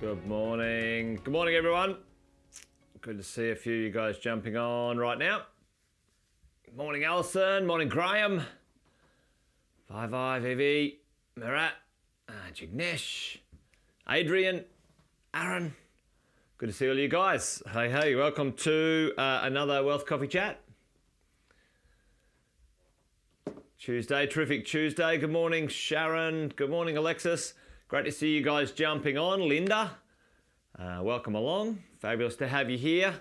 Good morning. Good morning, everyone. Good to see a few of you guys jumping on right now. Morning, Alison. Morning, Graham. Evie, Marat, Jignesh, Adrian, Aaron. Good to see all you guys. Hey, welcome to another Wealth Coffee Chat. Tuesday, terrific Tuesday. Good morning, Sharon. Good morning, Alexis. Great to see you guys jumping on. Linda, welcome along. Fabulous to have you here.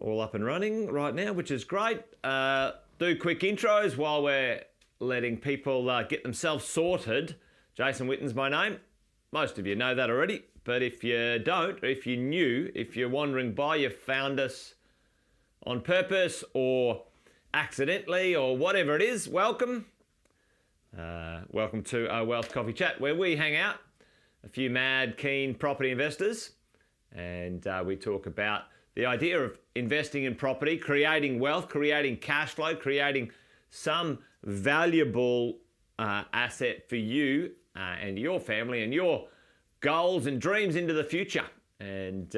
All up and running right now, which is great. Do quick intros while we're letting people get themselves sorted. Jason Witten's my name. Most of you know that already, but if you don't, or if you're new, if you're wandering by, you found us on purpose or accidentally or whatever it is, welcome. Welcome to our Wealth Coffee Chat, where we hang out, a few mad, keen property investors, and we talk about the idea of investing in property, creating wealth, creating cash flow, creating some valuable asset for you and your family and your goals and dreams into the future. And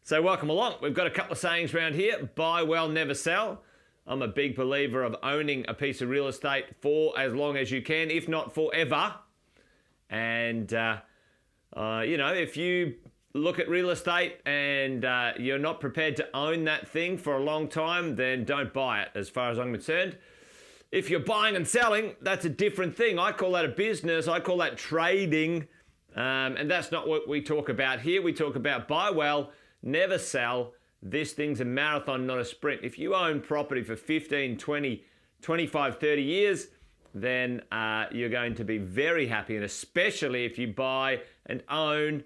so welcome along. We've got a couple of sayings around here. Buy well, never sell. I'm a big believer of owning a piece of real estate for as long as you can, if not forever. And, if you look at real estate and you're not prepared to own that thing for a long time, then don't buy it, as far as I'm concerned. If you're buying and selling, that's a different thing. I call that a business. I call that trading. And that's not what we talk about here. We talk about buy well, never sell. This thing's a marathon, not a sprint. If you own property for 15, 20, 25, 30 years, then you're going to be very happy. And especially if you buy and own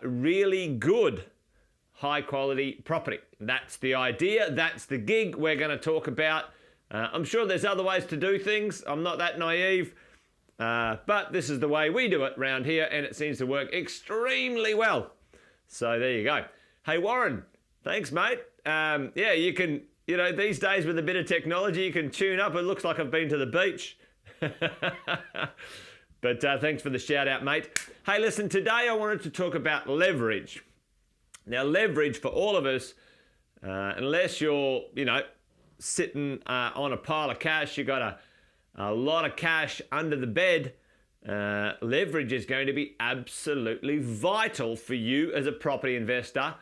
really good, high quality property. That's the idea. That's the gig we're going to talk about. I'm sure there's other ways to do things. I'm not that naive. But this is the way we do it around here, and it seems to work extremely well. So there you go. Hey, Warren. Thanks, mate. You can, these days with a bit of technology, you can tune up. It looks like I've been to the beach. But thanks for the shout out, mate. Hey, listen, today I wanted to talk about leverage. Now, leverage for all of us, unless you're, sitting on a pile of cash, you've got a lot of cash under the bed, leverage is going to be absolutely vital for you as a property investor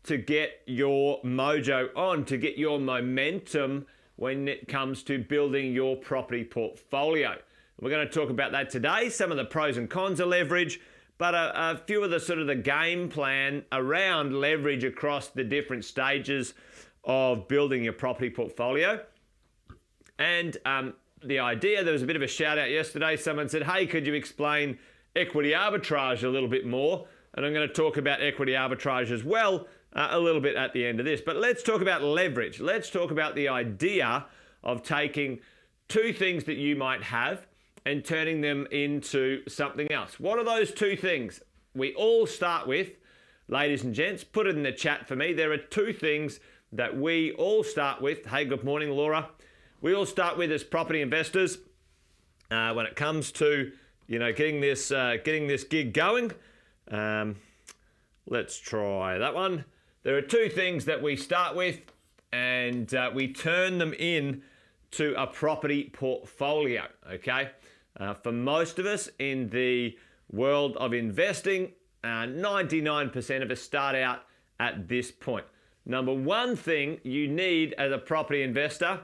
to get your mojo on, to get your momentum when it comes to building your property portfolio. We're going to talk about that today, some of the pros and cons of leverage, but a few of the sort of the game plan around leverage across the different stages of building your property portfolio. And the idea, there was a bit of a shout out yesterday. Someone said, hey, could you explain equity arbitrage a little bit more? And I'm going to talk about equity arbitrage as well a little bit at the end of this. But let's talk about leverage. Let's talk about the idea of taking two things that you might have and turning them into something else. What are those two things? We all start with, ladies and gents, put it in the chat for me. There are two things that we all start with. Hey, good morning, Laura. We all start with as property investors when it comes to, getting this gig going. Let's try that one. There are two things that we start with and we turn them in to a property portfolio, okay? For most of us in the world of investing, 99% of us start out at this point. Number one thing you need as a property investor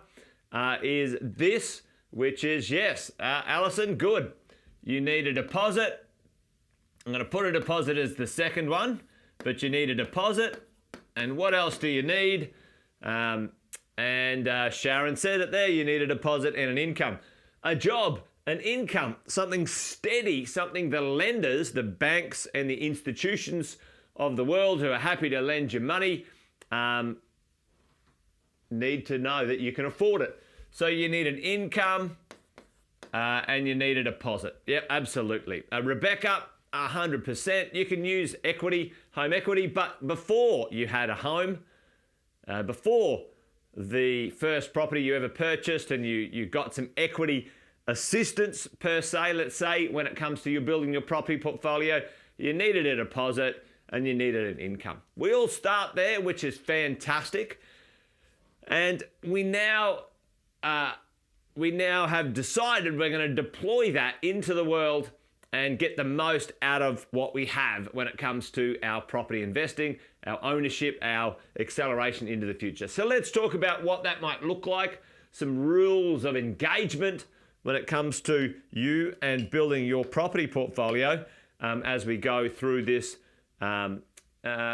is this, which is, yes, Alison, good. You need a deposit. I'm going to put a deposit as the second one, but you need a deposit. And what else do you need? And Sharon said it there, you need a deposit and an income. A job, an income, something steady, something the lenders, the banks and the institutions of the world who are happy to lend you money need to know that you can afford it. So you need an income and you need a deposit. Yep, absolutely. Rebecca, 100%. You can use equity, home equity, but before you had a home, before the first property you ever purchased and you got some equity assistance per se, let's say, when it comes to you building your property portfolio. You needed a deposit and you needed an income. We all start there, which is fantastic. And we now have decided we're going to deploy that into the world and get the most out of what we have when it comes to our property investing, our ownership, our acceleration into the future. So let's talk about what that might look like, some rules of engagement when it comes to you and building your property portfolio as we go through this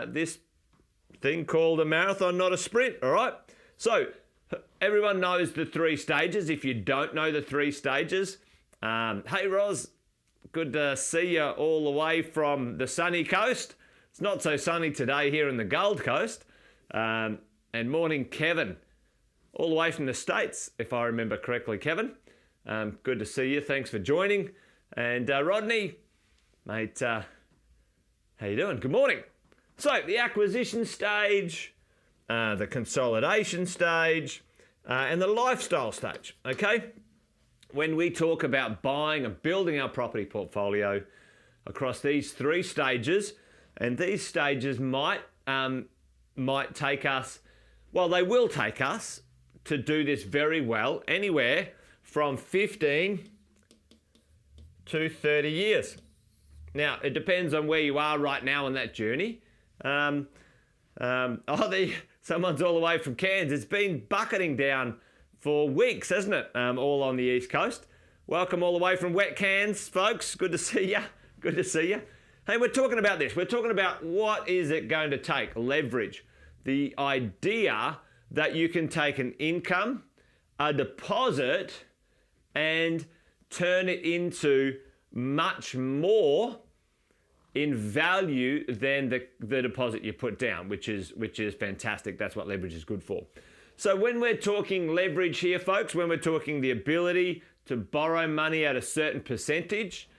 this thing called a marathon, not a sprint, all right? So everyone knows the 3 stages. If you don't know the 3 stages, hey Roz, good to see you all the way from the sunny coast. It's not so sunny today here in the Gold Coast. And morning, Kevin, all the way from the States, if I remember correctly, Kevin. Good to see you. Thanks for joining. And Rodney, mate, how you doing? Good morning. So the acquisition stage, the consolidation stage, and the lifestyle stage, okay? When we talk about buying and building our property portfolio across these 3 stages, and these stages might take us, well, they will take us to do this very well, anywhere from 15 to 30 years. Now, it depends on where you are right now on that journey. Someone's all the way from Cairns. It's been bucketing down for weeks, hasn't it? All on the East Coast. Welcome all the way from wet Cairns, folks. Good to see you. Good to see you. Hey, we're talking about this. We're talking about what is it going to take? Leverage. The idea that you can take an income, a deposit, and turn it into much more in value than the deposit you put down, which is fantastic. That's what leverage is good for. So when we're talking leverage here, folks, when we're talking the ability to borrow money at a certain percentage,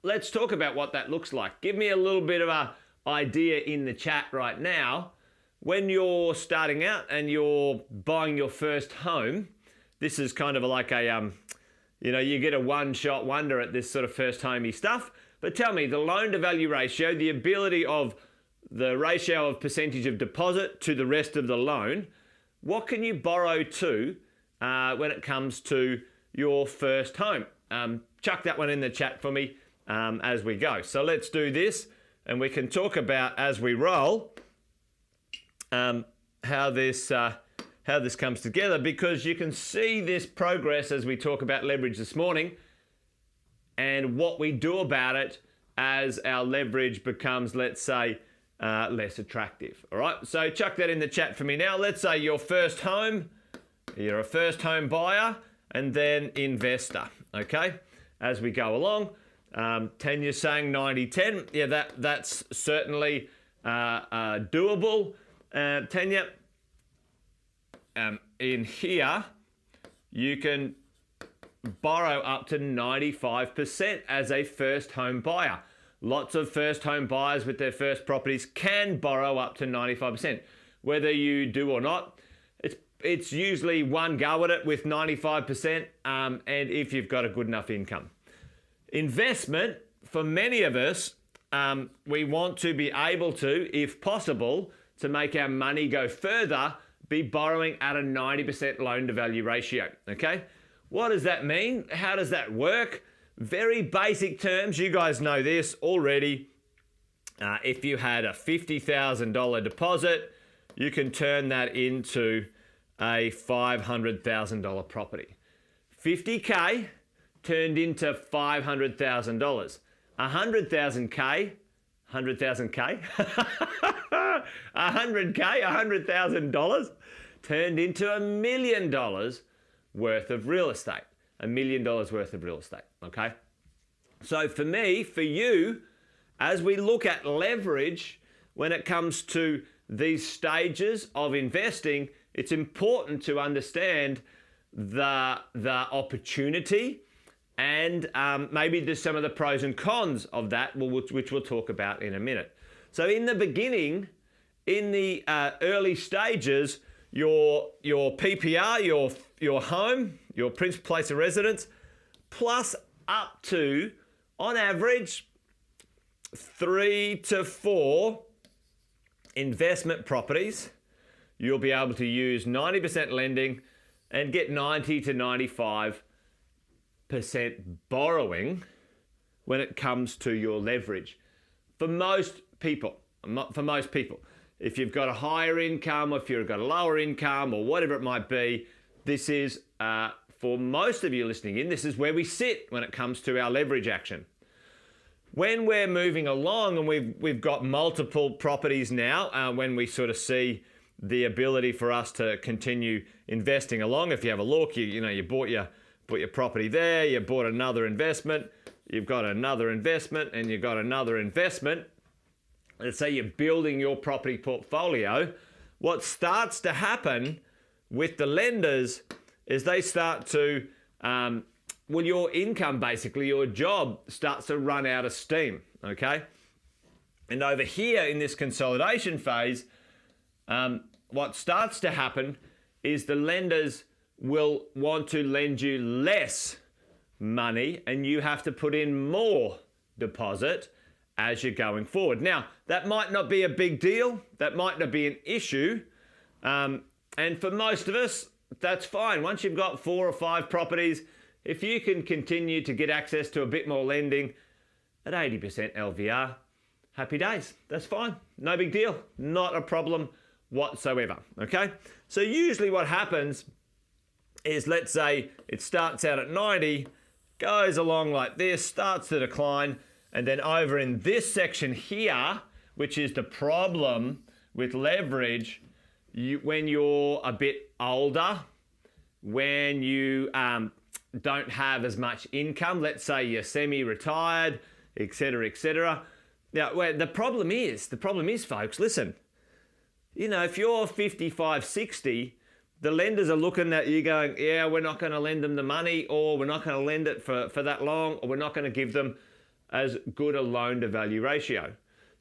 let's talk about what that looks like. Give me a little bit of an idea in the chat right now. When you're starting out and you're buying your first home, this is kind of like a, you get a one-shot wonder at this sort of first homey stuff. But tell me, the loan-to-value ratio, the ability of the ratio of percentage of deposit to the rest of the loan, what can you borrow to when it comes to your first home? Chuck that one in the chat for me as we go. So let's do this, and we can talk about, as we roll, how this comes together, because you can see this progress as we talk about leverage this morning and what we do about it as our leverage becomes, let's say, less attractive. All right, so chuck that in the chat for me now. Let's say your first home, you're a first home buyer and then investor, okay? As we go along, Tanya's saying 90-10. Yeah, that's certainly doable. Tanya, in here, you can borrow up to 95% as a first home buyer. Lots of first home buyers with their first properties can borrow up to 95%. Whether you do or not, it's usually one go at it with 95%, and if you've got a good enough income. Investment, for many of us, we want to be able to, if possible, to make our money go further, be borrowing at a 90% loan-to-value ratio, okay? What does that mean? How does that work? Very basic terms. You guys know this already. If you had a $50,000 deposit, you can turn that into a $500,000 property. 50K turned into $500,000. 100,000K, 100,000K, 100K, $100,000 turned into $1 million worth of real estate. $1 million worth of real estate, okay? So for me, for you, as we look at leverage when it comes to these stages of investing, it's important to understand the opportunity and maybe there's some of the pros and cons of that, which we'll talk about in a minute. So in the beginning, in the early stages, your PPR, your home, your principal place of residence, plus up to, on average, 3 to 4 investment properties. You'll be able to use 90% lending and get 90 to 95% borrowing when it comes to your leverage. For most people, if you've got a higher income, or if you've got a lower income, or whatever it might be, this is, for most of you listening in, this is where we sit when it comes to our leverage action. When we're moving along and we've got multiple properties now, when we sort of see the ability for us to continue investing along, if you have a look, you bought your property there, you bought another investment, you've got another investment, and you've got another investment. Let's say you're building your property portfolio. What starts to happen with the lenders is they start to, your income, basically, your job starts to run out of steam, okay? And over here in this consolidation phase, what starts to happen is the lenders will want to lend you less money, and you have to put in more deposit as you're going forward. Now, that might not be a big deal. That might not be an issue. And for most of us, that's fine. Once you've got 4 or 5 properties, if you can continue to get access to a bit more lending at 80% LVR, happy days. That's fine. No big deal. Not a problem whatsoever. Okay? So usually what happens is, let's say it starts out at 90, goes along like this, starts to decline, and then over in this section here, which is the problem with leverage, when you're a bit older, when you don't have as much income, let's say you're semi-retired, etc., etc. Now, the problem is, folks, listen, if you're 55, 60, the lenders are looking at you going, yeah, we're not going to lend them the money, or we're not going to lend it for that long, or we're not going to give them as good a loan to value ratio.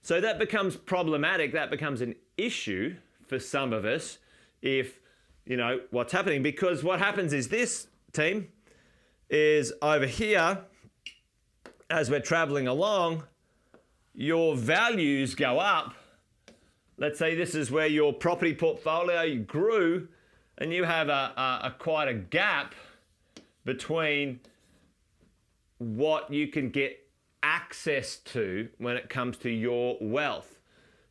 So that becomes problematic. That becomes an issue for some of us if, what's happening. Because what happens is this, team, is over here, as we're traveling along, your values go up. Let's say this is where your property portfolio grew, and you have quite a gap between what you can get access to when it comes to your wealth.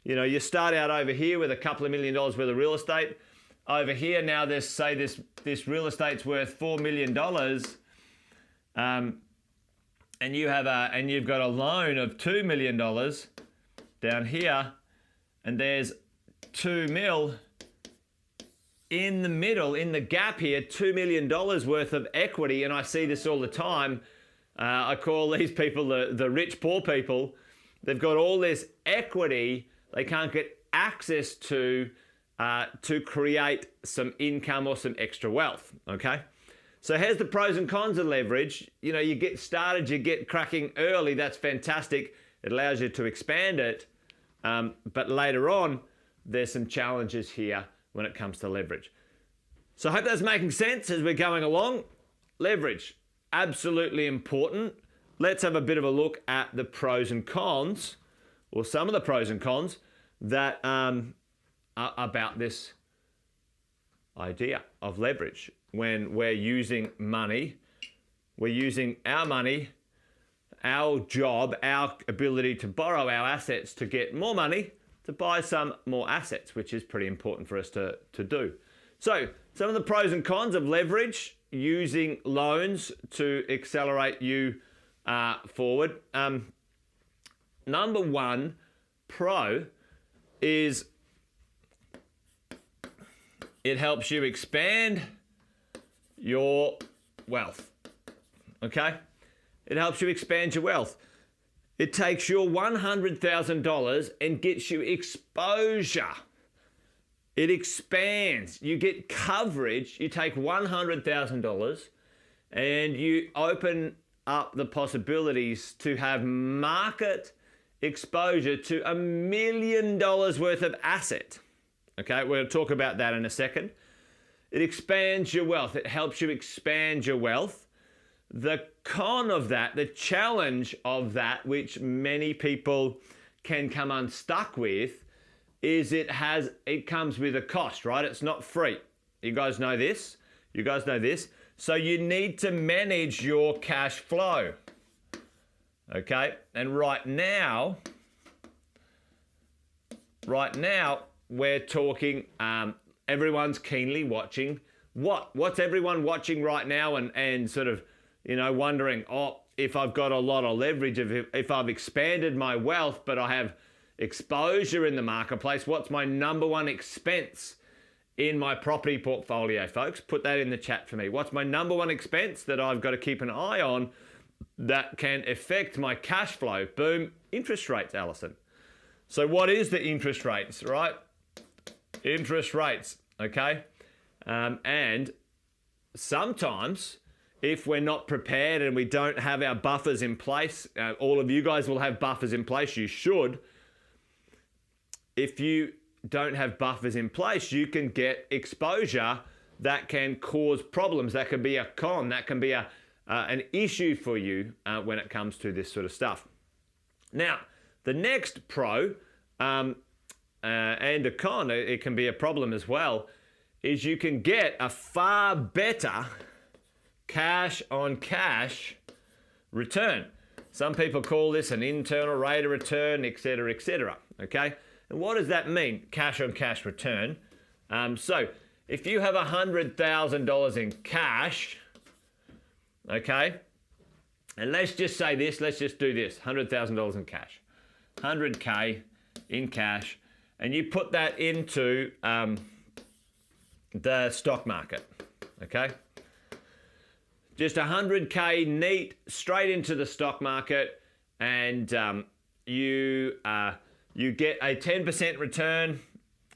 You start out over here with a couple of $1 million worth of real estate. Over here now, this real estate's worth $4 million, and you've got a loan of $2 million down here, and there's $2 million in the middle, in the gap here, $2 million worth of equity. And I see this all the time. I call these people the rich poor people. They've got all this equity they can't get access to create some income or some extra wealth, okay? So here's the pros and cons of leverage. You get started, you get cracking early, that's fantastic. It allows you to expand it. But later on, there's some challenges here when it comes to leverage. So I hope that's making sense as we're going along. Leverage, absolutely important. Let's have a bit of a look at the pros and cons, or some of the pros and cons that are about this idea of leverage. When we're using money, we're using our money, our job, our ability to borrow our assets to get more money to buy some more assets, which is pretty important for us to do. So some of the pros and cons of leverage, using loans to accelerate you forward. Number one pro is it helps you expand your wealth, okay? It helps you expand your wealth. It takes your $100,000 and gets you exposure. It expands. You get coverage. You take $100,000 and you open up the possibilities to have market exposure to $1 million worth of asset, Okay, we're going to talk about that in a second. It expands your wealth. It helps you expand your wealth. The con of that, the challenge of that, which many people can come unstuck with, is it comes with a cost, right? It's not free. You guys know this. You guys know this. So you need to manage your cash flow. Okay? And right now we're talking, everyone's keenly watching. What's everyone watching right now and sort of, wondering, if I've got a lot of leverage, if I've expanded my wealth, but I have exposure in the marketplace, what's my number one expense in my property portfolio, folks? Put that in the chat for me. What's my number one expense that I've got to keep an eye on that can affect my cash flow? Boom, interest rates, Alison. So what is the interest rates, right? Interest rates, okay? And sometimes if we're not prepared and we don't have our buffers in place, all of you guys will have buffers in place, you should. If you don't have buffers in place, you can get exposure that can cause problems. That can be a con, that can be an issue for you when it comes to this sort of stuff. Now, the next pro and a con, it can be a problem as well, is you can get a far better cash on cash return. Some people call this an internal rate of return, etc., etc. Okay, and what does that mean? Cash on cash return. So if you have $100,000 in cash, okay, and let's just say this, let's just do this, $100,000 in cash, 100K in cash, and you put that into the stock market, okay? Just 100K neat straight into the stock market, and you get a 10% return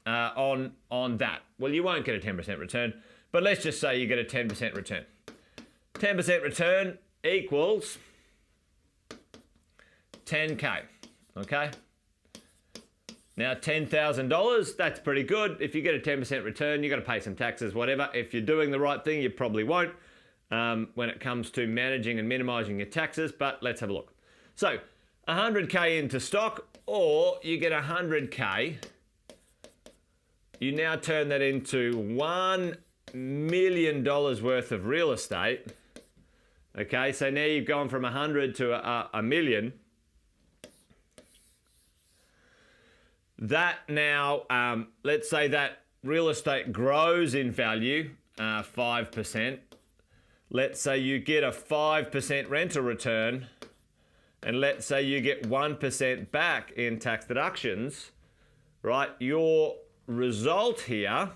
on that. Well, you won't get a 10% return, but let's just say you get a 10% return. 10% return equals 10K, okay? Now, $10,000, that's pretty good. If you get a 10% return, you've got to pay some taxes, whatever. If you're doing the right thing, you probably won't when it comes to managing and minimizing your taxes, but let's have a look. So, 100K into stock, or you get 100K, you now turn that into $1 million worth of real estate. Okay, so now you've gone from 100 to a million. That now, let's say that real estate grows in value 5%. Let's say you get a 5% rental return, and let's say you get 1% back in tax deductions, right? Your result here,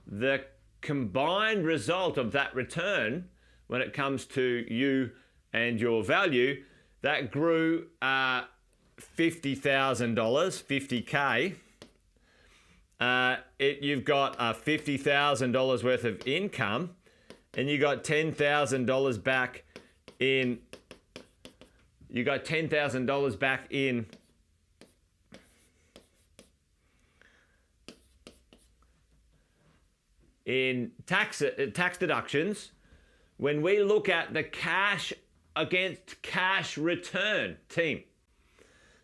the combined result of that return when it comes to you and your value, that grew $50,000, 50K. You've got $50,000 worth of income, and you got $10,000 back in. You got $10,000 back in tax deductions. When we look at the cash against cash return, team.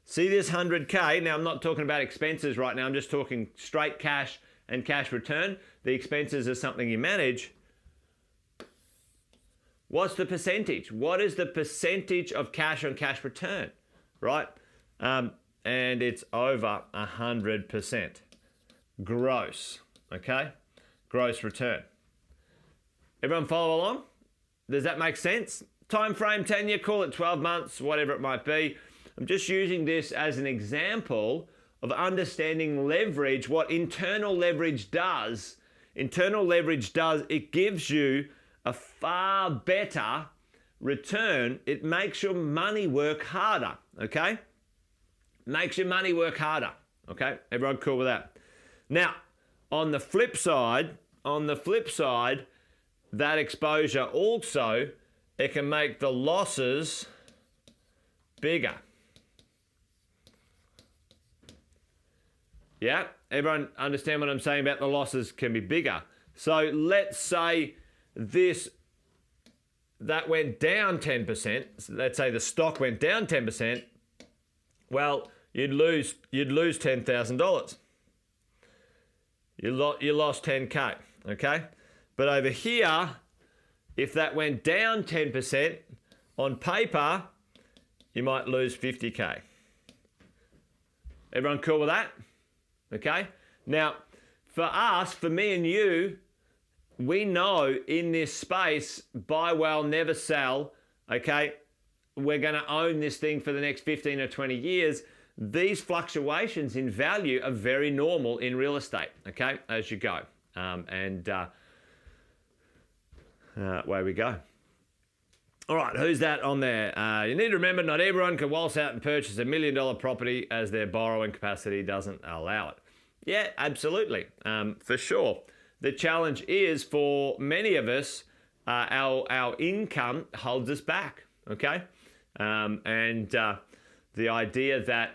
See this 100K? Now, I'm not talking about expenses right now. I'm just talking straight cash and cash return. The expenses are something you manage. What's the percentage? What is the percentage of cash on cash return, right? And it's over 100% gross, okay? Gross return. Everyone follow along? Does that make sense? Time frame, 10-year, call it 12 months, whatever it might be. I'm just using this as an example of understanding leverage, what internal leverage does. Internal leverage does, it gives you a far better return. It makes your money work harder, okay? Makes your money work harder, okay? Everyone cool with that? Now, on the flip side, that exposure also, it can make the losses bigger. Yeah, everyone understand what I'm saying about the losses can be bigger. So let's say that went down 10%. So let's say the stock went down 10%. Well, you'd lose $10,000. You lost 10K, okay? But over here, if that went down 10%, on paper, you might lose 50K. Everyone cool with that? Okay? Now, for us, for me and you, we know in this space, buy well, never sell, okay? We're going to own this thing for the next 15 or 20 years. These fluctuations in value are very normal in real estate, okay, as you go. Away we go. All right, who's that on there? You need to remember, not everyone can waltz out and purchase $1 million property as their borrowing capacity doesn't allow it. Yeah, absolutely, for sure. The challenge is for many of us, our income holds us back, okay? The idea that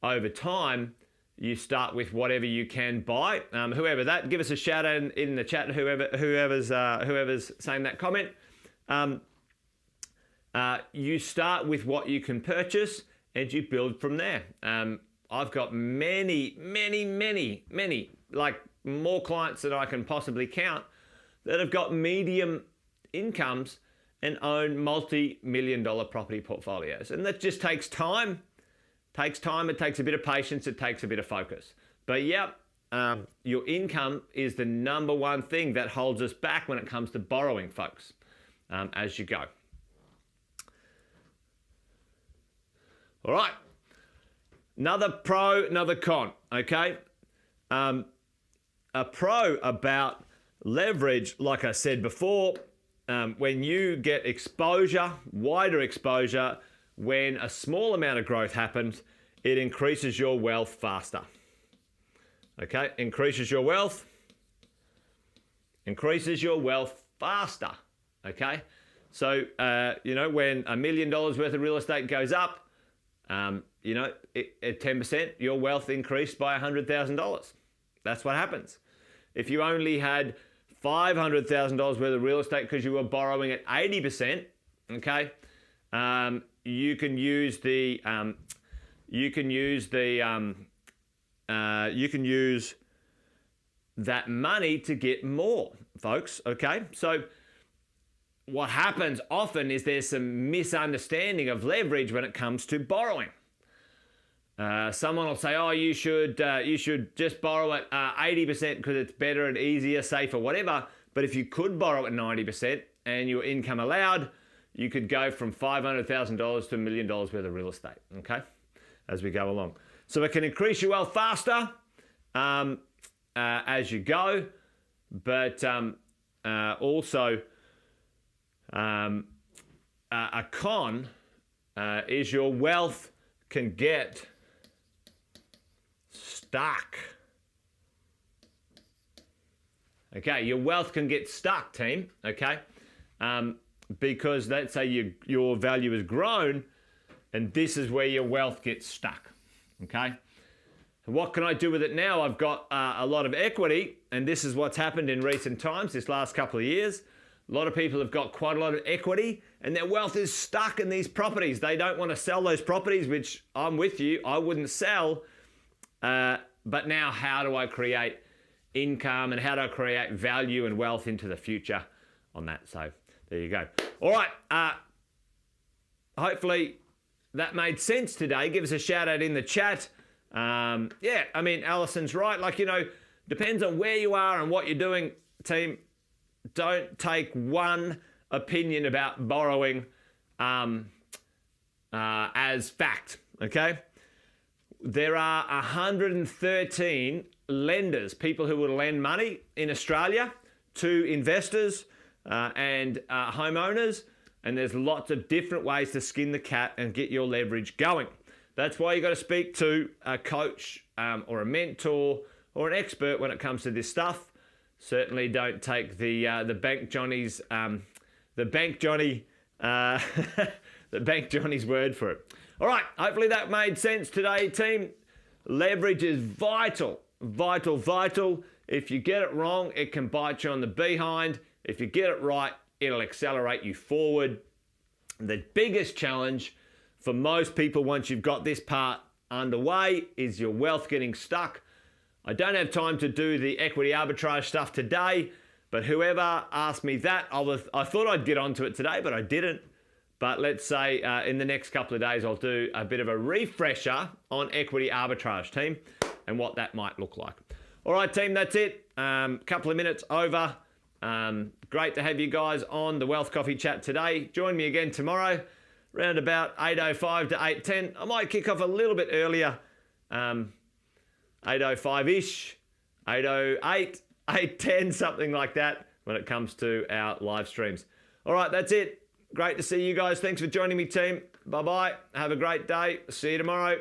over time, you start with whatever you can buy. Whoever that, give us a shout out in the chat, whoever's saying that comment. You start with what you can purchase and you build from there. I've got many, like more clients than I can possibly count that have got medium incomes and own multi-million-dollar property portfolios. And that just takes time. It takes a bit of patience, it takes a bit of focus. But yeah, your income is the number one thing that holds us back when it comes to borrowing, folks, as you go. All right, another pro, another con, okay? A pro about leverage, like I said before, when you get exposure, wider exposure, when a small amount of growth happens, it increases your wealth faster. Okay, increases your wealth faster. Okay, so when $1 million worth of real estate goes up, at 10%, your wealth increased by $100,000. That's what happens. If you only had $500,000 worth of real estate because you were borrowing at 80%, okay, you can use that money to get more, folks. Okay, so what happens often is there's some misunderstanding of leverage when it comes to borrowing. Someone will say, "Oh, you should just borrow at 80% because it's better and easier, safer, whatever." But if you could borrow at 90% and your income allowed, you could go from $500,000 to $1 million worth of real estate, okay, as we go along. So it can increase your wealth faster as you go, but also a con is your wealth can get stuck. Okay, your wealth can get stuck, team, okay? Because let's say your value has grown and this is where your wealth gets stuck, okay? What can I do with it now? I've got a lot of equity, and this is what's happened in recent times, this last couple of years. A lot of people have got quite a lot of equity and their wealth is stuck in these properties. They don't want to sell those properties, which I'm with you, I wouldn't sell. But now how do I create income and how do I create value and wealth into the future on that? So there you go. All right. Hopefully that made sense today. Give us a shout out in the chat. Yeah, I mean, Alison's right. Depends on where you are and what you're doing, team. Don't take one opinion about borrowing as fact, okay? There are 113 lenders, people who will lend money in Australia to investors and homeowners, and there's lots of different ways to skin the cat and get your leverage going. That's why you got to speak to a coach or a mentor or an expert when it comes to this stuff. Certainly don't take the Bank Johnny's the Bank Johnny's word for it. All right, hopefully that made sense today, team. Leverage is vital vital, vital. If you get it wrong, it can bite you on the behind. If you get it right, it'll accelerate you forward. The biggest challenge for most people once you've got this part underway is your wealth getting stuck. I don't have time to do the equity arbitrage stuff today, but whoever asked me that, I thought I'd get onto it today, but I didn't. But let's say in the next couple of days, I'll do a bit of a refresher on equity arbitrage, team, and what that might look like. All right, team, that's it. Couple of minutes over. Great to have you guys on the Wealth Coffee Chat today. Join me again tomorrow, around about 8:05 to 8:10. I might kick off a little bit earlier, 8:05-ish, 8:08, 8:10, something like that when it comes to our live streams. All right, that's it. Great to see you guys. Thanks for joining me, team. Bye-bye. Have a great day. See you tomorrow.